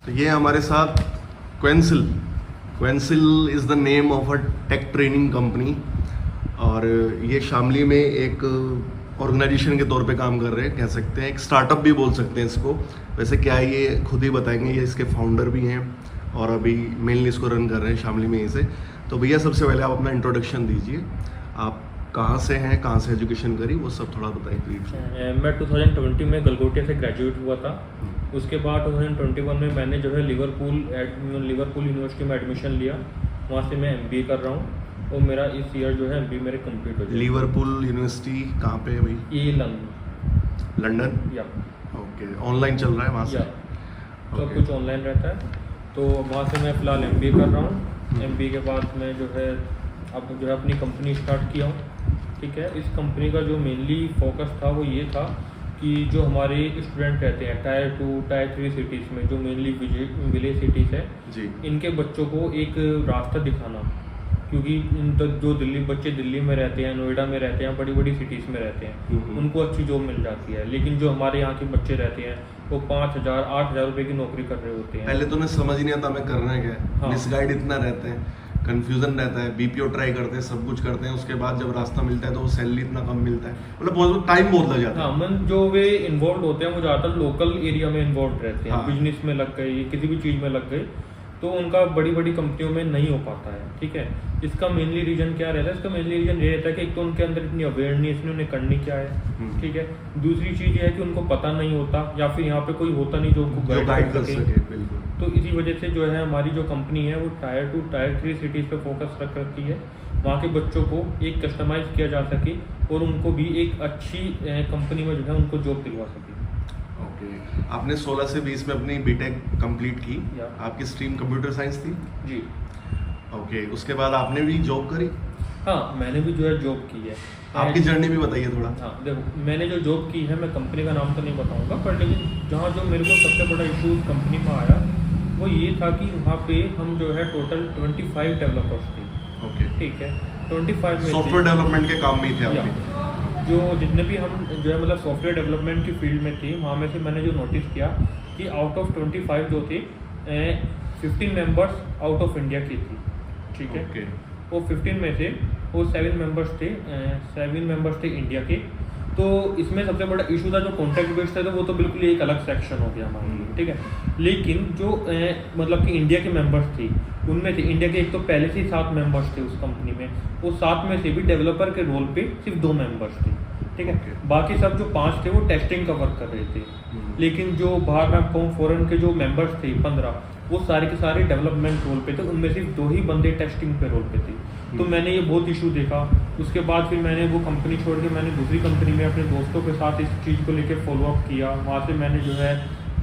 तो ये हमारे साथ क्वेंसिल क्वेंसिल is the name of a tech training company, और ये शामली में एक ऑर्गेनाइजेशन के तौर पे काम कर रहे हैं, कह सकते हैं एक स्टार्टअप भी बोल सकते हैं इसको। वैसे क्या है ये खुद ही बताएंगे, ये इसके फाउंडर भी हैं और अभी मेनली इसको रन कर रहे हैं शामली में ही से। तो भैया सबसे पहले आप अपना इंट्रोडक्शन दीजिए, आप कहाँ से हैं, कहाँ से एजुकेशन करी, वो सब थोड़ा बताइए प्लीज। मैं 2020 में गलगोटिया से ग्रेजुएट हुआ था। उसके बाद 2021 में मैंने जो है लिवरपूल यूनिवर्सिटी में एडमिशन लिया। वहाँ से मैं MBA कर रहा हूँ और मेरा इस ईयर जो है MBA मेरे कंप्लीट हो जाएगा। लिवरपूल यूनिवर्सिटी कहाँ पे है भाई? ये लंदन। या ओके, ऑनलाइन चल रहा है वहाँ से? तो कुछ ऑनलाइन रहता है। तो वहाँ से मैं फ़िलहाल MBA कर रहा हूँ। MBA के बाद मैं जो है अब जो है अपनी कंपनी स्टार्ट किया हूँ। ठीक है, इस कंपनी का जो मेनली फोकस था वो ये था कि जो हमारे स्टूडेंट रहते हैं टायर 2 टायर 3 सिटीज़ में, जो मेनली विलेज सिटीज़ है जी, इनके बच्चों को एक रास्ता दिखाना। क्योंकि जो बच्चे दिल्ली में रहते हैं, नोएडा में रहते हैं, बड़ी बड़ी सिटीज़ में रहते हैं, उनको अच्छी जॉब मिल जाती है। लेकिन जो हमारे यहाँ के बच्चे रहते हैं वो 5,000 8,000 रुपये की नौकरी कर रहे होते हैं। पहले तो उन्हें समझ नहीं आता हमें करना क्या है। हाँ। मिसगाइड इतना रहते हैं, कंफ्यूजन रहता है, BPO ट्राई करते हैं, सब कुछ करते हैं, उसके बाद जब रास्ता मिलता है तो वो सैलरी इतना कम मिलता है, मतलब बहुत टाइम बहुत लग जाता है। हाँ, मन जो वे इन्वॉल्व होते हैं वो ज़्यादातर लोकल एरिया में इन्वॉल्व रहते हैं। हाँ। बिजनेस में लग गए, किसी भी चीज़ में लग गए, तो उनका बड़ी बड़ी कंपनियों में नहीं हो पाता है। ठीक है, इसका मेनली रीज़न क्या रहता है? इसका मेनली रीज़न ये रहता है कि एक तो उनके अंदर इतनी अवेयरनेस नहीं, उन्हें करनी क्या है। ठीक है, दूसरी चीज़ ये है कि उनको पता नहीं होता या फिर यहाँ पे कोई होता नहीं जो उनको गाइड कर सके। बिल्कुल। तो इसी वजह से जो है हमारी जो कंपनी है वो टायर 2 टायर 3 सिटीज़ पे फोकस रख रखी है। वहाँ के बच्चों को एक कस्टमाइज किया जा सके और उनको भी एक अच्छी कंपनी में जो है उनको जॉब दिलवा सके। ओके, आपने 16 से 20 में अपनी बीटेक कंप्लीट की, आपकी स्ट्रीम कंप्यूटर साइंस थी? जी। ओके, उसके बाद आपने भी जॉब करी? हाँ, मैंने भी जो है जॉब की है। आपकी जर्नी भी बताइए थोड़ा। हाँ, देखो मैंने जो जॉब की है, मैं कंपनी का नाम तो नहीं बताऊंगा, पर लेकिन जहाँ जो मेरे को सबसे बड़ा इशू उस कंपनी में आया वो ये था कि वहाँ पे हम जो है टोटल 25 डेवलपर्स थे। ओके, ठीक है, 25 में सॉफ्टवेयर डेवलपमेंट के काम में ही थे आपके? जो जितने भी हम जो है मतलब सॉफ्टवेयर डेवलपमेंट की फील्ड में थे, वहाँ में से मैंने जो नोटिस किया कि आउट ऑफ 25 जो थे 15 मेंबर्स आउट ऑफ इंडिया की थी। ठीक है, ओके। वो 15 में से वो 7 मेंबर्स थे इंडिया के। तो इसमें सबसे बड़ा इशू था जो कॉन्ट्रैक्ट बेस्ड था, तो वो तो बिल्कुल एक अलग सेक्शन हो गया हमारे लिए। ठीक है, लेकिन जो मतलब कि इंडिया के मेंबर्स थे उनमें से इंडिया के एक तो पहले से ही 7 मेंबर्स थे उस कंपनी में, वो 7 में से भी डेवलपर के रोल पे सिर्फ 2 मेंबर्स थे। ठीक है, बाकी सब जो 5 थे वो टेस्टिंग का वर्क कर रहे थे। लेकिन जो बाहर मैं आपको फॉरेन के जो मेंबर्स थे 15, वो सारे के सारे डेवलपमेंट रोल पे थे, उनमें सिर्फ 2 ही बंदे टेस्टिंग पे रोल पे थे। तो मैंने ये बहुत इशू देखा। उसके बाद फिर मैंने वो कंपनी छोड़ के मैंने दूसरी कंपनी में अपने दोस्तों के साथ इस चीज़ को लेकर फॉलोअप किया। वहाँ से मैंने जो है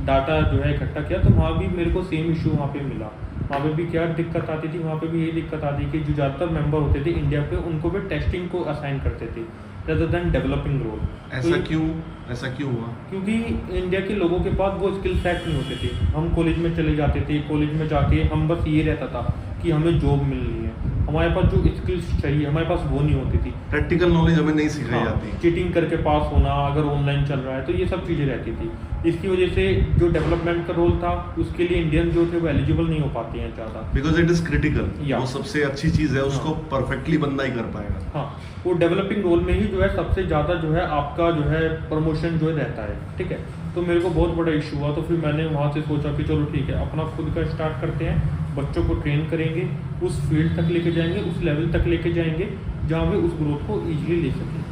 डाटा जो है इकट्ठा किया, तो वहाँ भी मेरे को सेम इशू वहाँ पे मिला। वहाँ पे भी क्या दिक्कत आती थी, वहाँ पे भी यही दिक्कत आती कि जो ज़्यादातर मेंबर होते थे इंडिया पे, उनको भी टेस्टिंग को असाइन करते थे rather than डेवलपिंग रोल। ऐसा क्यों हुआ? क्योंकि इंडिया के लोगों के पास वो स्किल सेट नहीं होते थे। हम कॉलेज में चले जाते थे, कॉलेज में जाके हम बस ये रहता था कि हमें जॉब मिलनी है, हमारे पास जो स्किल्स चाहिए हमारे पास वो नहीं होती थी। प्रैक्टिकल नॉलेज हमें नहीं सिखाई जाती। चीटिंग करके पास होना, अगर ऑनलाइन चल रहा है तो ये सब चीज़ें रहती थी। इसकी वजह से जो डेवलपमेंट का रोल था उसके लिए इंडियन जो थे वो एलिजिबल नहीं हो पाते हैं ज़्यादा, बिकॉज इट इज क्रिटिकल। वो सबसे अच्छी चीज़ है, उसको परफेक्टली बंदा ही कर पाएगा। हाँ, वो डेवलपिंग रोल में ही जो है सबसे ज़्यादा जो है आपका जो है प्रमोशन जो है रहता है। ठीक है, तो मेरे को बहुत बड़ा इशू हुआ। तो फिर मैंने वहाँ से सोचा कि चलो ठीक है, अपना खुद का स्टार्ट करते हैं, बच्चों को ट्रेन करेंगे, उस फील्ड तक लेके जाएंगे, उस लेवल तक लेके जाएंगे जहाँ वे उस ग्रोथ को ईजिली ले सकें।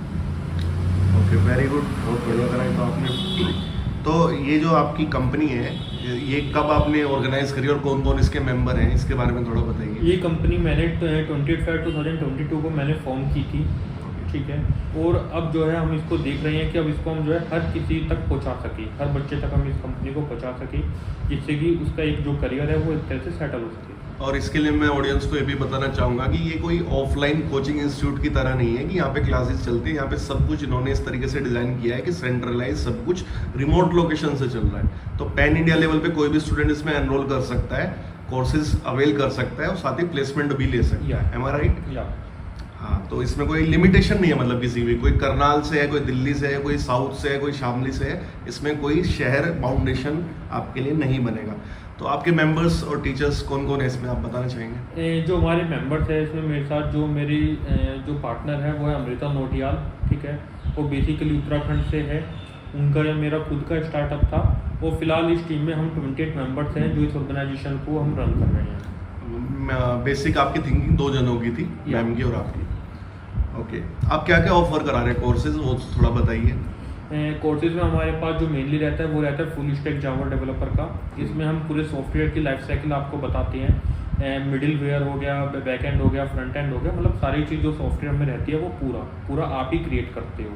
ओके, वेरी गुड, बहुत बढ़िया करा तो आपने। तो ये जो आपकी कंपनी है, ये कब आपने ऑर्गेनाइज करी और कौन कौन इसके मेंबर हैं, इसके बारे में थोड़ा बताइए। ये कंपनी मैंने 28/5/2022 को मैंने फॉर्म की थी। ठीक है, और अब जो है हम इसको देख रहे हैं कि अब इसको हम जो है हर किसी तक पहुंचा सके, हर बच्चे तक हम इस कंपनी को पहुंचा सके, जिससे कि उसका एक जो करियर है वो एक तरह से सेटल हो सके। और इसके लिए मैं ऑडियंस को ये भी बताना चाहूँगा कि ये कोई ऑफलाइन कोचिंग इंस्टीट्यूट की तरह नहीं है कि यहाँ पे क्लासेस चलती है। यहाँ पे सब कुछ इन्होंने इस तरीके से डिज़ाइन किया है कि सेंट्रलाइज सब कुछ रिमोट लोकेशन से चल रहा है। तो पैन इंडिया लेवल पे कोई भी स्टूडेंट इसमें एनरोल कर सकता है, कोर्सेज अवेल कर सकता है और साथ ही प्लेसमेंट भी ले सकता है। एम आई राइट? हाँ, तो इसमें कोई लिमिटेशन नहीं है, मतलब किसी भी, कोई करनाल से है, कोई दिल्ली से है, कोई साउथ से है, कोई शामली से है, इसमें कोई शहर बाउंडेशन आपके लिए नहीं बनेगा। तो आपके मेंबर्स और टीचर्स कौन कौन है इसमें, आप बताना चाहेंगे? जो हमारे मेंबर्स है इसमें मेरे साथ जो मेरी जो पार्टनर है वो है अमृता नोटियाल, ठीक है। वो बेसिकली उत्तराखंड से है, उनका या मेरा खुद का स्टार्टअप था। वो फिलहाल इस टीम में हम 28 मेंबर्स हैं जो इस ऑर्गेनाइजेशन को हम रन कर रहे हैं। बेसिक आपकी थिंकिंग 2 जनों की थी, मैम की और आपकी। ओके, आप क्या क्या ऑफर करा रहे हैं कोर्सेज, वो थोड़ा बताइए। कोर्सेज में हमारे पास जो मेनली रहता है वो रहता है फुल स्टैक जावा डेवलपर का। इसमें हम पूरे सॉफ्टवेयर की लाइफ साइकिल आपको बताते हैं। मिडिल वेयर हो गया, बैक एंड हो गया, फ्रंट एंड हो गया, मतलब सारी चीज़ जो सॉफ्टवेयर में रहती है वो पूरा आप ही क्रिएट करते हो,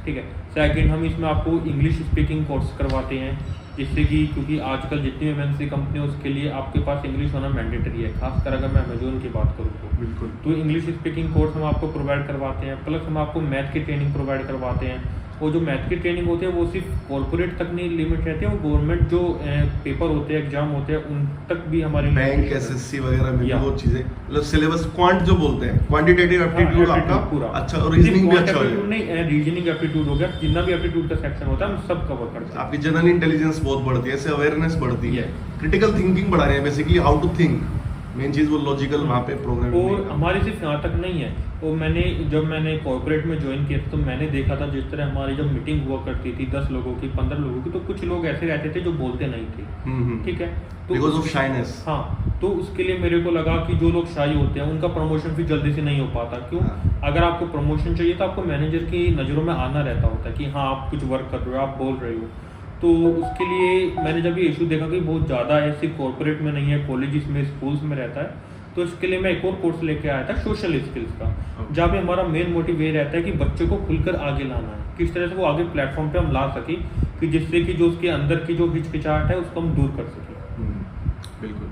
ठीक है। सेकंड, हम इसमें आपको इंग्लिश स्पीकिंग कोर्स करवाते हैं, जिससे कि क्योंकि आजकल जितनी एमएनसी कंपनी है उसके लिए आपके पास इंग्लिश होना मैंडेटरी है, खासकर अगर मैं अमेजोन की बात करूँ तो। बिल्कुल। तो इंग्लिश स्पीकिंग कोर्स हम आपको प्रोवाइड करवाते हैं, प्लस हम आपको मैथ की ट्रेनिंग प्रोवाइड करवाते हैं। वो जो मैथ की ट्रेनिंग होती है वो सिर्फ कॉर्पोरेट तक नहीं लिमिट रहती है, वो गवर्नमेंट जो पेपर होते हैं, एग्जाम होते हैं, उन तक भी हमारे बैंक, एसएससी वगैरह में भी वो चीजें, मतलब सिलेबस क्वांट जो बोलते हैं, क्वांटिटेटिव एप्टीट्यूड आपका पूरा अच्छा, और रीजनिंग भी अच्छा हो जाए। नहीं, रीजनिंग एप्टीट्यूड हो गया, जितना भी एप्टीट्यूड का सेक्शन होता है हम सब कवर करते हैं। आपकी जनरल इंटेलिजेंस बहुत बढ़ती है, इससे अवेयरनेस बढ़ती है, क्रिटिकल थिंकिंग बढ़ा रहे हैं, basically how to think, main चीज वो लॉजिकल वहाँ पे प्रोग्रामिंग। और हमारी सिर्फ यहाँ तक नहीं है, वो जब मैंने कॉर्पोरेट में ज्वाइन किया तो मैंने देखा था जिस तरह हमारी जब मीटिंग हुआ करती थी 10 लोगों की, 15 लोगों की, तो कुछ लोग ऐसे रहते थे जो बोलते नहीं थे, ठीक है, तो बिकॉज ऑफ शाइनेस। हाँ, तो उसके लिए मेरे को लगा कि जो लोग शाई होते हैं उनका प्रमोशन फिर जल्दी से नहीं हो पाता। क्यों? अगर आपको प्रमोशन चाहिए तो आपको मैनेजर की नज़रों में आना रहता होता है कि हाँ आप कुछ वर्क कर रहे हो, आप बोल रहे हो। तो उसके लिए मैंने जब ये इशू देखा कि बहुत ज़्यादा है, सिर्फ कॉर्पोरेट में नहीं है, कॉलेजेस में, स्कूल्स में रहता है, तो इसके लिए मैं एक और कोर्स लेके आया था सोशल स्किल्स का, जहाँ पे हमारा मेन मोटिव ये रहता है कि बच्चों को खुलकर आगे लाना है, किस तरह से वो आगे प्लेटफॉर्म पे हम ला सके, कि जिससे कि जो उसके अंदर की जो हिचकिचाहट है उसको हम दूर कर सकें। बिल्कुल,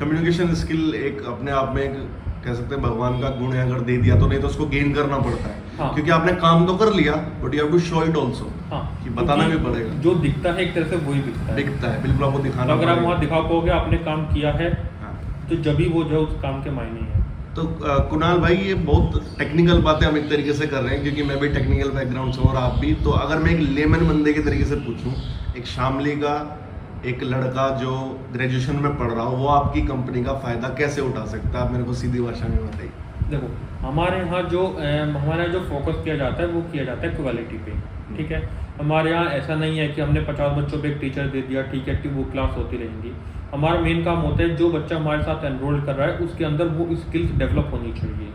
कम्युनिकेशन स्किल एक अपने आप में एक कह सकते हैं भगवान का गुण है, अगर दे दिया तो, नहीं तो उसको गेन करना पड़ता है। हाँ। क्योंकि आपने काम तो कर लिया, but you have to show it also, कि बताना भी पड़ेगा। जो दिखता है एक तरह से वही दिखता है, बिल्कुल आपको दिखाना। अगर आप वहाँ दिखा पाओगे आपने काम किया है, तो जब भी वो जो उस काम के मायने हैं। तो कुणाल भाई, ये बहुत टेक्निकल बातें हम एक तरीके से कर रहे हैं, क्योंकि मैं भी टेक्निकल बैकग्राउंड से और आप भी। तो अगर मैं एक लेमन बंदे के तरीके से पूछूं, एक शामली का एक लड़का जो ग्रेजुएशन में पढ़ रहा हो, वो आपकी कंपनी का फायदा कैसे उठा सकता है, आप मेरे को सीधी भाषा में बताइए। देखो, हमारे यहाँ जो फोकस किया जाता है वो किया जाता है क्वालिटी पे, ठीक है। हमारे यहाँ ऐसा नहीं है कि हमने 50 बच्चों पे एक टीचर दे दिया, ठीक है, कि वो क्लास होती रहेंगी। हमारा मेन काम होता है जो बच्चा हमारे साथ एनरोल कर रहा है उसके अंदर वो स्किल्स डेवलप होनी चाहिए,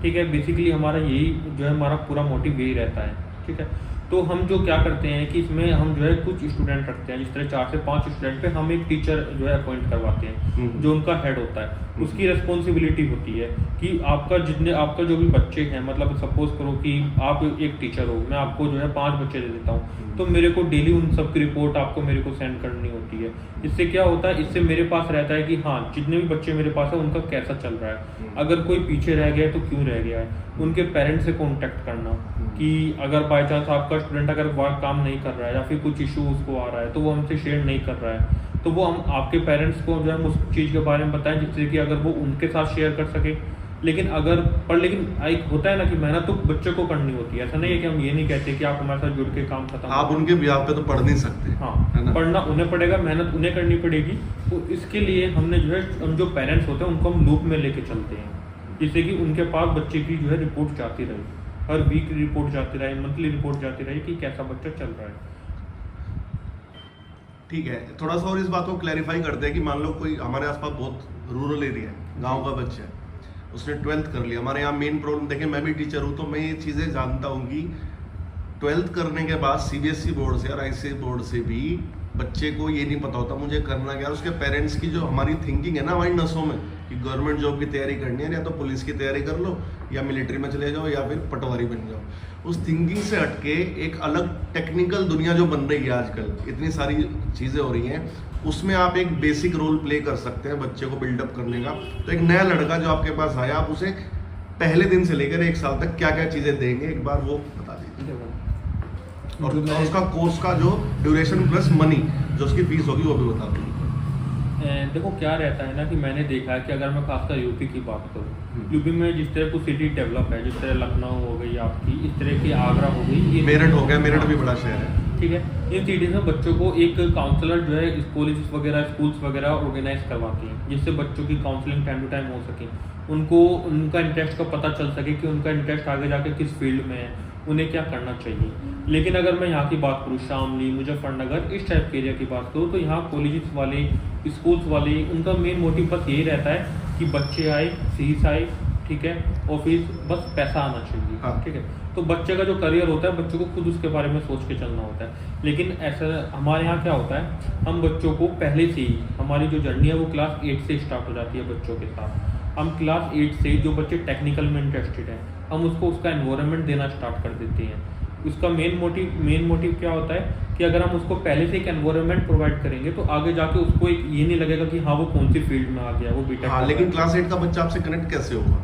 ठीक है। बेसिकली हमारा यही जो है हमारा पूरा मोटिव यही रहता है, ठीक है। तो हम जो क्या करते हैं कि इसमें हम जो है कुछ स्टूडेंट रखते हैं, जिस तरह 4 से 5 स्टूडेंट पे हम एक टीचर जो है अपॉइंट करवाते हैं, जो उनका हेड होता है। उसकी रिस्पॉन्सिबिलिटी होती है कि आपका जो भी बच्चे हैं, मतलब सपोज करो कि आप एक टीचर हो, मैं आपको जो है 5 बच्चे दे देता हूँ, तो मेरे को डेली उन सब की रिपोर्ट आपको मेरे को सेंड करनी होती है। इससे क्या होता है, इससे मेरे पास रहता है कि हाँ जितने भी बच्चे मेरे पास है उनका कैसा चल रहा है, अगर कोई पीछे रह गया है तो क्यों रह गया है, उनके पेरेंट्स से कांटेक्ट करना, कि अगर बाय चांस आपका स्टूडेंट अगर वर्क काम नहीं कर रहा है या फिर कुछ इशू उसको आ रहा है तो वो हमसे शेयर नहीं कर रहा है, तो वो हम आपके पेरेंट्स को जो है उस चीज़ के बारे में बताएं, जिससे कि अगर वो उनके साथ शेयर कर सके। लेकिन एक होता है ना कि मेहनत तो बच्चे को करनी होती है, ऐसा नहीं है कि हम ये नहीं कहते कि आप हमारे साथ जुड़ के काम खत्म, आप उनके बिहाफ पे तो पढ़ नहीं सकते। हाँ, पढ़ना उन्हें पड़ेगा, मेहनत उन्हें करनी पड़ेगी। तो इसके लिए हमने जो है हम जो पेरेंट्स होते हैं उनको हम लूप में लेके चलते हैं, जिससे कि उनके पास बच्चे की जो है रिपोर्ट जाती रहे, हर वीक रिपोर्ट जाती रहे, मंथली रिपोर्ट जाती रहे कि कैसा बच्चा चल रहा है। ठीक है, थोड़ा सा और इस बात को क्लैरिफाई करते हैं कि मान लो कोई हमारे आसपास बहुत रूरल एरिया है, गांव का बच्चा है, उसने 12th कर लिया। हमारे यहाँ मेन प्रॉब्लम देखें, मैं भी टीचर हूँ तो मैं ये चीज़ें जानता हूँ कि 12th करने के बाद सीबीएसई बोर्ड से और आईसीएसई बोर्ड से भी बच्चे को ये नहीं पता होता मुझे करना क्या। उसके पेरेंट्स की जो हमारी थिंकिंग है ना हमारी नसों में कि गवर्नमेंट जॉब की तैयारी करनी है, या तो पुलिस की तैयारी कर लो या मिलिट्री में चले जाओ या फिर पटवारी बन जाओ। उस थिंकिंग से हटके एक अलग टेक्निकल दुनिया जो बन रही है आजकल, इतनी सारी चीज़ें हो रही हैं, उसमें आप एक बेसिक रोल प्ले कर सकते हैं बच्चे को बिल्डअप करने का। तो एक नया लड़का जो आपके पास आया, आप उसे पहले दिन से लेकर 1 साल तक क्या क्या चीज़ें देंगे, एक बार वो बता दीजिए। और उसका कोर्स का जो ड्यूरेशन प्लस मनी जो उसकी फीस होगी वो भी बता दीजिए। देखो क्या रहता है ना कि मैंने देखा है कि अगर मैं खासकर यूपी की बात करूँ, यूपी में जिस तरह की सिटी डेवलप है, जिस तरह लखनऊ हो गई आपकी, इस तरह की आगरा हो गई, ये मेरठ हो गया, मेरठ भी बड़ा शहर है। ठीक है। इन सिटीज़ में बच्चों को एक काउंसलर जो है कॉलेजेस वगैरह स्कूल्स वगैरह ऑर्गेनाइज करवाती हैं, जिससे बच्चों की काउंसलिंग टाइम टू टाइम हो सके, उनको उनका इंटरेस्ट का पता चल सके कि उनका इंटरेस्ट आगे जाके किस फील्ड में है, उन्हें क्या करना चाहिए। लेकिन अगर मैं यहाँ की बात करूँ, शामली, मुजफ्फरनगर, इस टाइप के एरिया की बात करूँ, तो यहाँ कॉलेजेस वाले, स्कूल्स वाले, उनका मेन मोटिव बस यही रहता है कि बच्चे आए, फीस आए, ठीक है, और फीस बस पैसा आना चाहिए। हाँ। ठीक है। तो बच्चे का जो करियर होता है, बच्चों को खुद उसके बारे में सोच के चलना होता है। लेकिन ऐसा हमारे यहाँ क्या होता है, हम बच्चों को पहले से ही, हमारी जो जर्नी है वो क्लास 8 से स्टार्ट हो जाती है बच्चों के साथ। हम क्लास 8 से जो बच्चे टेक्निकल में इंटरेस्टेड हैं, हम उसको उसका एनवायरनमेंट देना स्टार्ट कर देते हैं। उसका मेन मोटिव क्या होता है कि अगर हम उसको पहले से एक एनवायरनमेंट प्रोवाइड करेंगे तो आगे जाके उसको एक ये नहीं लगेगा कि हाँ वो कौन सी फील्ड में आ गया, वो बीटेक। हाँ, लेकिन क्लास 8 का बच्चा आपसे कनेक्ट कैसे होगा?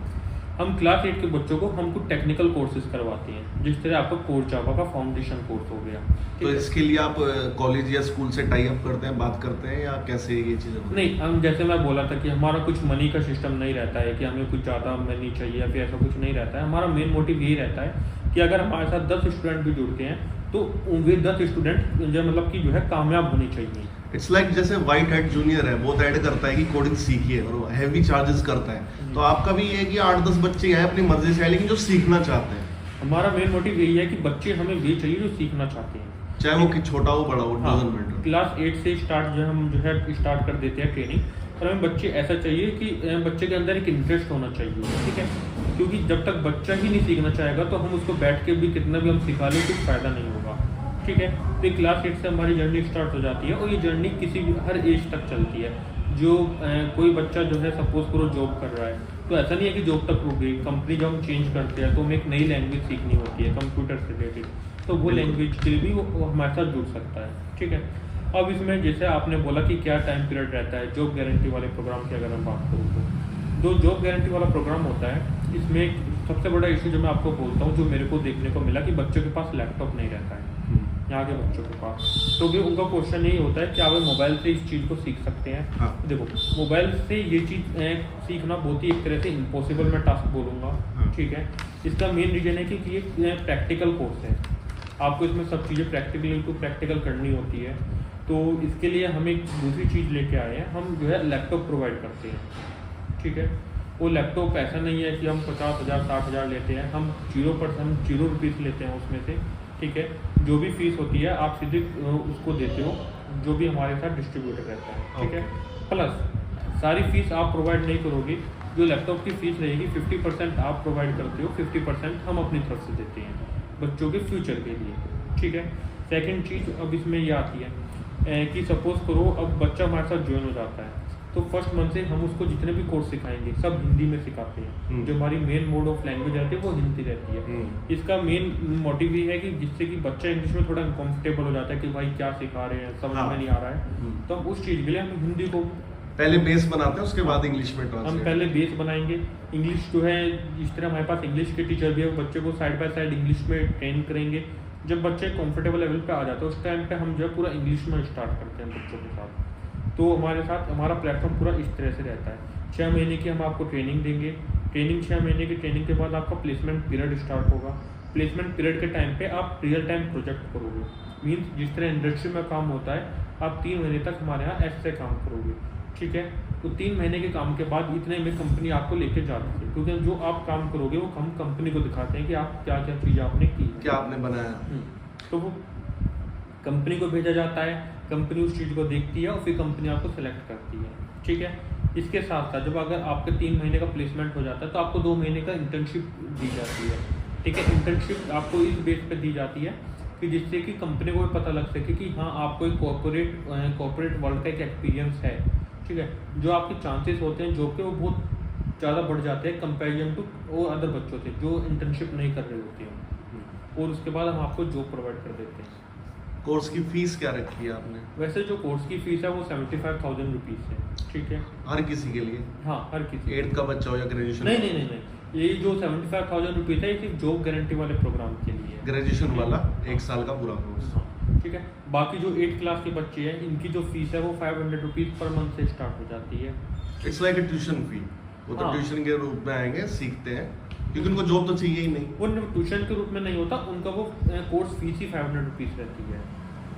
हम क्लास 8 के बच्चों को हमको टेक्निकल कोर्सेज करवाते हैं, जिस तरह आपका कोर जावा का फाउंडेशन कोर्स हो गया। तो इसके लिए आप कॉलेज या स्कूल से टाई अप करते हैं, बात करते हैं, या कैसे ये चीज़ें होती हैं? नहीं, हम जैसे मैं बोला था कि हमारा कुछ मनी का सिस्टम नहीं रहता है कि हमें कुछ ज़्यादा मनी चाहिए या फिर ऐसा कुछ नहीं रहता है। हमारा मेन मोटिव यही रहता है कि अगर हमारे साथ 10 स्टूडेंट भी जुड़ते हैं तो वे 10 स्टूडेंट जो मतलब कि जो है कामयाब होनी चाहिए। इट्स लाइक जैसे व्हाइट हैट जूनियर है, बहुत ऐड करता है कि कोडिंग सीखिए और हैवी चार्जेस करता है, तो आपका भी ये है कि 8-10 बच्चे हैं अपनी मर्जी से, लेकिन जो सीखना चाहते हैं। हमारा मेन मोटिव यही है कि बच्चे हमें वे चाहिए जो सीखना चाहते हैं, चाहे वो कि छोटा हो बड़ा हो, हाँ, डजंट मैटर। क्लास 8 से स्टार्ट जो है हम जो है स्टार्ट कर देते हैं ट्रेनिंग। और हमें बच्चे ऐसा चाहिए कि बच्चे के अंदर एक इंटरेस्ट होना चाहिए। ठीक है, क्योंकि जब तक बच्चा ही नहीं सीखना चाहेगा तो हम उसको बैठ के भी कितना भी हम सिखा लें कुछ फ़ायदा नहीं होगा। ठीक है, तो क्लास 8 से हमारी जर्नी स्टार्ट हो जाती है और ये जर्नी किसी भी हर एज तक चलती है। जो कोई बच्चा जो है सपोज करो जॉब कर रहा है, तो ऐसा नहीं है कि जॉब तक रुक गई। कंपनी जब हम चेंज करते हैं तो हमें एक नई लैंग्वेज सीखनी होती है कंप्यूटर से रिलेटेड, तो वो लैंग्वेज के लिए भी वो हमारे साथ जुड़ सकता है। ठीक है, अब इसमें जैसे आपने बोला कि क्या टाइम पीरियड रहता है जॉब गारंटी वाले प्रोग्राम की अगर हम बात करूँ तो जॉब गारंटी वाला प्रोग्राम होता है, इसमें एक सबसे बड़ा इशू जो मैं आपको बोलता हूँ, जो मेरे को देखने को मिला कि बच्चों के पास लैपटॉप नहीं रहता है यहाँ के बच्चों के पास। तो भी उनका क्वेश्चन यही होता है कि आप मोबाइल से इस चीज़ को सीख सकते हैं। हाँ। देखो, मोबाइल से ये चीज़ सीखना बहुत ही एक तरह से इम्पॉसिबल मैं टास्क बोलूँगा। हाँ। ठीक है, इसका मेन रीजन है कि ये प्रैक्टिकल कोर्स है, आपको इसमें सब चीज़ें प्रैक्टिकली टू प्रैक्टिकल करनी होती है। तो इसके लिए हम एक दूसरी चीज़ लेके आए हैं, हम जो है लैपटॉप प्रोवाइड करते हैं। ठीक है, वो लैपटॉप ऐसा नहीं है कि हम 50,000 60,000 लेते हैं, हम 0 रुपीज़ लेते हैं उसमें से। ठीक है, जो भी फीस होती है आप सीधे उसको देते हो, जो भी हमारे साथ डिस्ट्रीब्यूटर रहता है। ठीक है, प्लस सारी फीस आप प्रोवाइड नहीं करोगे, जो लैपटॉप की फीस रहेगी 50% आप प्रोवाइड करते हो, 50% हम अपनी तरफ से देते हैं बच्चों के फ्यूचर के लिए। ठीक है, सेकेंड चीज़ अब इसमें ये आती है कि सपोज़ करो अब बच्चा हमारे साथ ज्वाइन हो जाता है, तो फर्स्ट मंथ से हम उसको जितने भी कोर्स सिखाएंगे सब हिंदी में सिखाते हैं। जो हमारी मेन मोड ऑफ लैंग्वेज रहती है वो हिंदी रहती है। इसका मेन मोटिव ये है कि जिससे कि बच्चा इंग्लिश में थोड़ा अनकंफर्टेबल हो जाता है कि भाई क्या सिखा रहे हैं, समझ में नहीं आ रहा है, तो हम उस चीज़ के लिए हम हिंदी को पहले बेस बनाते हैं, उसके बाद इंग्लिश में ट्रांसलेट। हम पहले बेस बनाएंगे। इंग्लिश जो है, जिस तरह हमारे पास इंग्लिश के टीचर भी है, वो बच्चे को साइड बाय साइड इंग्लिश में ट्रेन करेंगे। जब बच्चे कंफर्टेबल लेवल पे आ जाते हैं उस टाइम पे हम जो है पूरा इंग्लिश में स्टार्ट करते हैं बच्चों के साथ। तो हमारे साथ हमारा प्लेटफॉर्म पूरा इस तरह से रहता है। 6 महीने की हम आपको ट्रेनिंग देंगे। 6 महीने की ट्रेनिंग के बाद आपका प्लेसमेंट पीरियड स्टार्ट होगा। प्लेसमेंट पीरियड के टाइम पे आप रियल टाइम प्रोजेक्ट करोगे। मीन्स जिस तरह इंडस्ट्री में काम होता है, आप 3 महीने तक हमारे यहाँ ऐसे काम करोगे। ठीक है, तो 3 महीने के काम के बाद इतने में कंपनी आपको लेके जाती है, क्योंकि जो आप काम करोगे वो हम कंपनी को दिखाते हैं कि आप क्या क्या चीज़ें आपने की, क्या आपने बनाया। तो वो कंपनी को भेजा जाता है, कंपनी उस चीज़ को देखती है और फिर कंपनी आपको सेलेक्ट करती है। ठीक है, इसके साथ साथ जब अगर आपके 3 महीने का प्लेसमेंट हो जाता है तो आपको 2 महीने का इंटर्नशिप दी जाती है। ठीक है, इंटर्नशिप आपको इस बेस पे दी जाती है कि जिससे कि कंपनी को भी पता लग सके कि हाँ आपको एक कॉर्पोरेट वर्ल्ड का एक एक्सपीरियंस है। ठीक है, जो आपके चांसेस होते हैं जॉब के वो बहुत ज़्यादा बढ़ जाते हैं कंपेरिजन टू वो अदर बच्चों से जो इंटर्नशिप नहीं कर रहे होते हैं। और उसके बाद हम आपको जॉब प्रोवाइड कर देते हैं। कोर्स की फीस क्या रखी है आपने? वैसे जो कोर्स की फीस है वो 75,000 रुपीज़ है। ठीक है, हर किसी के लिए? हाँ, हर किसी। 8 का बच्चा हो या ग्रेजुएशन? नहीं, ये जो 75,000 रुपीज़ है ये सिर्फ जॉब गारंटी वाले प्रोग्राम के लिए है। ग्रेजुएशन वाला 1 साल का पूरा कोर्स। हाँ, ठीक है। बाकी जो 8th क्लास के बच्चे हैं इनकी जो फीस है वो 500 रुपीज़ पर मंथ से स्टार्ट हो जाती है। It's like a tuition fee, वो तो हाँ। ट्यूशन के रूप में आएंगे, सीखते हैं, क्योंकि उनको जॉब तो चाहिए ही नहीं। वो ट्यूशन के रूप में नहीं होता, उनका वो कोर्स फीस ही 500 रुपीज़ रहती है।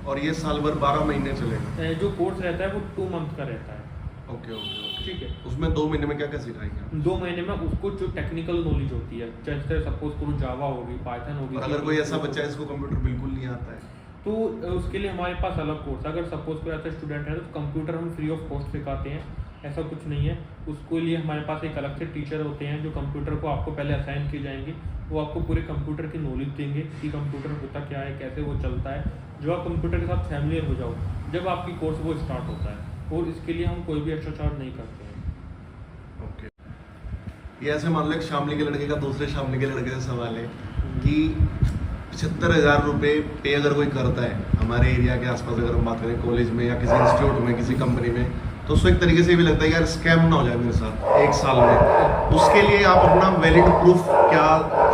और ये साल भर 12 महीने चलेगा। जो कोर्स रहता है वो 2 मंथ का रहता है। Okay okay okay. ठीक है। उसमें 2 महीने में क्या क्या सिखाएंगे आप? 2 महीने में उसको जो टेक्निकल नॉलेज होती है, जैसे सपोज करो जावा होगी, पाइथन होगी। और अगर कोई ऐसा बच्चा है जिसको कंप्यूटर बिल्कुल नहीं आता है, तो उसके लिए हमारे पास अलग कोर्स, अगर सपोज कोई ऐसा स्टूडेंट है तो कंप्यूटर हम फ्री ऑफ कॉस्ट सिखाते हैं, ऐसा कुछ नहीं है। उसके लिए हमारे पास एक अलग से टीचर होते हैं जो कंप्यूटर को आपको पहले असाइन किए जाएंगे, वो आपको पूरे कंप्यूटर की नॉलेज देंगे कि कंप्यूटर होता क्या है, कैसे वो चलता है। जब आप कंप्यूटर के साथ फैमिलियर हो जाओ, जब आपकी कोर्स वो स्टार्ट होता है, और इसके लिए हम कोई भी एक्स्ट्रा चार्ज नहीं करते हैं। ओके। ये ऐसे मान लो एक शामली के लड़के का दूसरे शामली के लड़के से सवाल है कि 75,000 रुपये पे अगर कोई करता है हमारे एरिया के आसपास, अगर हम बात करें कॉलेज में या किसी इंस्टीट्यूट में, किसी कंपनी में, तो उसको एक तरीके से भी लगता है यार स्कैम ना हो जाए मेरे साथ 1 साल में, उसके लिए आप अपना वैलिड प्रूफ क्या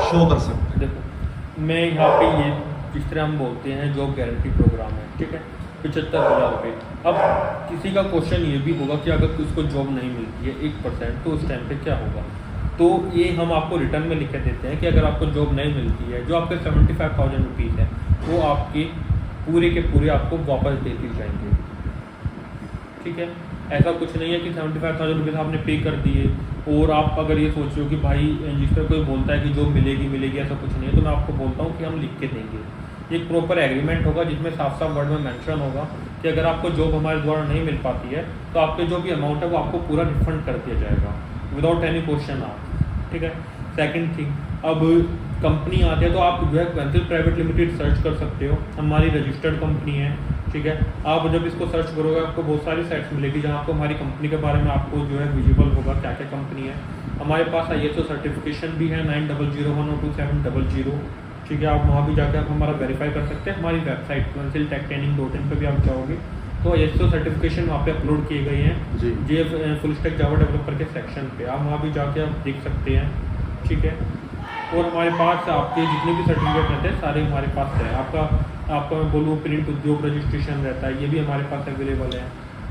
शो कर सकते हैं? देखो, मैं यहाँ पे ये जिस तरह हम बोलते हैं जॉब गारंटी प्रोग्राम है, ठीक है, 75,000 रुपये। अब किसी का क्वेश्चन ये भी होगा कि अगर उसको जॉब नहीं मिलती है 1%, तो उस टाइम पे क्या होगा? तो ये हम आपको रिटर्न में लिख के देते हैं कि अगर आपको जॉब नहीं मिलती है, जो आपके 75,000 रुपीज़ है वो आपके पूरे के पूरे आपको वापस दे दी जाएंगे। ठीक है, ऐसा कुछ नहीं है कि 75,000 रुपीज़ आपने पे कर दिए और आप अगर ये सोच रहे हो कि भाई जिस तरह कोई बोलता है कि जॉब मिलेगी मिलेगी, ऐसा कुछ नहीं है। तो मैं आपको बोलता हूँ कि हम लिख के देंगे, एक प्रॉपर एग्रीमेंट होगा जिसमें साफ साफ वर्ड में मेंशन होगा कि अगर आपको जॉब हमारे द्वारा नहीं मिल पाती है तो आपके जो भी अमाउंट है वो आपको पूरा रिफंड कर दिया जाएगा विदाउट एनी क्वेश्चन आस्क्ड। ठीक है। सेकंड थिंग, अब कंपनी आती है तो आप जो है क्वेंसिल प्राइवेट लिमिटेड सर्च कर सकते हो, हमारी रजिस्टर्ड कंपनी है। ठीक है, आप जब इसको सर्च करोगे आपको बहुत सारी साइट्स मिलेगी जहाँ आपको हमारी कंपनी के बारे में आपको जो है विजिबल होगा क्या क्या कंपनी है। हमारे पास ISO सर्टिफिकेशन भी है 9001 और 2700। ठीक है, आप वहाँ भी जाकर आप हमारा वेरीफाई कर सकते हैं। हमारी वेबसाइट quensiltechtraining.in पे भी आप जाओगे तो ISO सर्टिफिकेशन वहाँ पे अपलोड किए गए हैं जी, फुल स्टैक जावा डेवलपर के सेक्शन पे, आप वहाँ भी जाके आप देख सकते हैं। ठीक है, और हमारे पास आपके जितने भी सर्टिफिकेट रहते हैं सारे हमारे पास है। आपका मैं बोलूँ प्रिंट उद्योग रजिस्ट्रेशन रहता है, ये भी हमारे पास अवेलेबल है।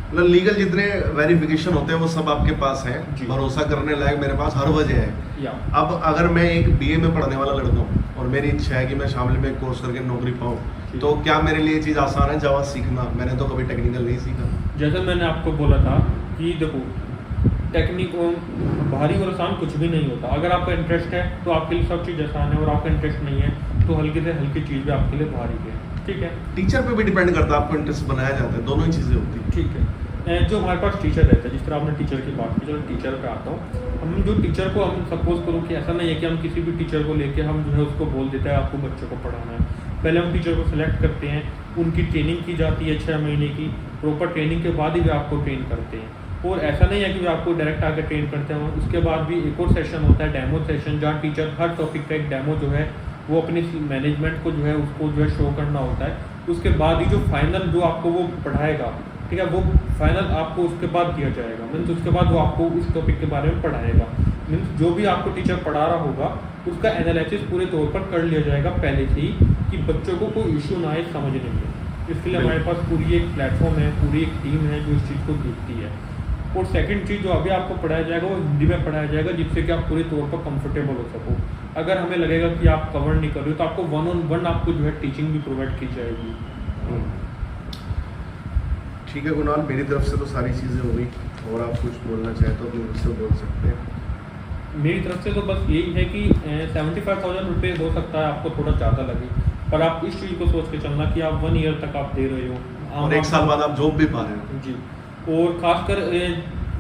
मतलब लीगल जितने वेरिफिकेशन होते हैं वो सब आपके पास है, भरोसा करने लायक मेरे पास हर वजह है। अब अगर मैं एक BA में पढ़ने वाला लड़का हूँ और मेरी इच्छा है कि मैं शामिल में कोर्स करके नौकरी पाऊँ, तो क्या मेरे लिए ये चीज़ आसान है जावा सीखना? मैंने तो कभी टेक्निकल नहीं सीखा। जैसे मैंने आपको बोला था कि देखो टेक्निक भारी और आसान कुछ भी नहीं होता। अगर आपका इंटरेस्ट है तो आपके लिए सब चीज़ आसान है, और आपका इंटरेस्ट नहीं है तो हल्की से हल्की चीज़ भी आपके लिए भारी है। ठीक है, टीचर पे भी डिपेंड करता है, आपको इंटरेस्ट बनाया जाता है, दोनों ही चीज़ें होती हैं। ठीक है, जो हमारे पास टीचर रहता है, जिस तरह आपने टीचर की बात की, चलो टीचर पे आता हूँ। हम जो टीचर को हम सपोज करो कि ऐसा नहीं है कि हम किसी भी टीचर को लेके हम जो है उसको बोल देते हैं आपको बच्चों को पढ़ाना है। पहले हम टीचर को सिलेक्ट करते हैं, उनकी ट्रेनिंग की जाती है 6 महीने की, प्रॉपर ट्रेनिंग के बाद ही वे आपको ट्रेन करते हैं। और ऐसा नहीं है कि वे आपको डायरेक्ट आकर ट्रेन करते हैं, उसके बाद भी एक और सेशन होता है डेमो सेशन, जहाँ टीचर हर टॉपिक का एक डेमो जो है वो अपनी मैनेजमेंट को जो है उसको जो है शो करना होता है। उसके बाद ही जो फाइनल जो आपको वो पढ़ाएगा, ठीक है, वो फाइनल आपको उसके बाद दिया जाएगा। मीन्स उसके बाद वो आपको उस टॉपिक के बारे में पढ़ाएगा। मीन्स जो भी आपको टीचर पढ़ा रहा होगा उसका एनालिसिस पूरे तौर पर कर लिया जाएगा पहले से ही, कि बच्चों को कोई इशू ना आए समझने में। इसके लिए हमारे पास पूरी एक प्लेटफॉर्म है, पूरी एक टीम है जो इस चीज़ को देखती है। और सेकंड चीज़ जो अभी आपको पढ़ाया जाएगा वो हिंदी में पढ़ाया जाएगा, जिससे कि आप पूरे तौर पर कंफर्टेबल हो सको। अगर हमें लगेगा कि आप कवर नहीं कर रहे हो तो आपको 1-on-1 आपको जो है टीचिंग भी प्रोवाइड की जाएगी। ठीक है कुणाल, मेरी तरफ से तो सारी चीज़ें हो गई, और आप कुछ बोलना चाहें तो अपनी मुझसे बोल सकते हैं। मेरी तरफ से तो बस यही है कि 75,000 रुपये हो सकता है आपको थोड़ा ज़्यादा लगे, पर आप इस चीज़ को सोच के चलना कि आप 1 ईयर तक आप दे रहे हो और 1 साल बाद आप जॉब भी पा रहे हो जी। और खासकर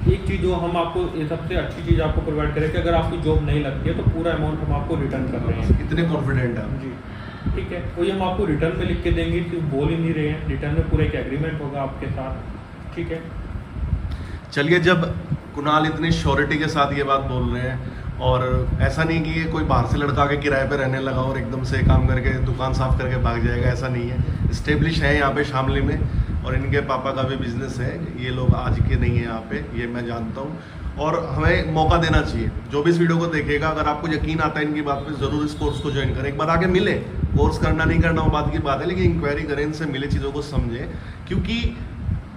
एक चीज़ जो हम आपको सबसे अच्छी चीज़ आपको प्रोवाइड करें कि अगर आपकी जॉब नहीं लगती है तो पूरा अमाउंट हम आपको रिटर्न कर रहे हैं। इतने कॉन्फिडेंट है जी, ठीक है, वही हम आपको रिटर्न पे लिख के देंगे, सिर्फ बोल ही नहीं रहे हैं, रिटर्न में पूरा एक एग्रीमेंट होगा आपके साथ। ठीक है, चलिए, जब कुणाल इतनी श्योरिटी के साथ ये बात बोल रहे हैं, और ऐसा नहीं कि ये कोई बाहर से लड़का के किराए पे रहने लगा और एकदम से काम करके दुकान साफ करके भाग जाएगा, ऐसा नहीं है। इस्टेब्लिश है यहाँ पे शामली में, और इनके पापा का भी बिजनेस है। ये लोग आज के नहीं है यहाँ पे, ये मैं जानता हूँ, और हमें मौका देना चाहिए। जो भी इस वीडियो को देखेगा, अगर आपको यकीन आता है इनकी बात पे, ज़रूर इस कोर्स को ज्वाइन करें, एक बार आके मिले, कोर्स करना नहीं करना वो बात की बात है, लेकिन इंक्वायरी करें, इनसे मिले, चीज़ों को समझें, क्योंकि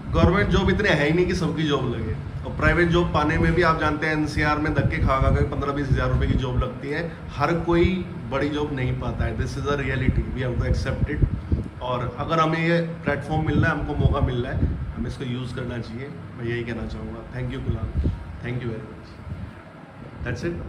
गवर्नमेंट जॉब इतने है ही नहीं कि सबकी जॉब लगे। और प्राइवेट जॉब पाने में भी आप जानते हैं एनसीआर में धक्के खा खा कर 15-20 हज़ार रुपये की जॉब लगती है, हर कोई बड़ी जॉब नहीं पाता है। This is a reality, we have to accept it. और अगर हमें ये प्लेटफॉर्म मिल रहा है, हमको मौका मिल रहा है, हमें इसको यूज़ करना चाहिए। मैं यही कहना चाहूँगा। Thank you Kunal, thank you very much, that's it.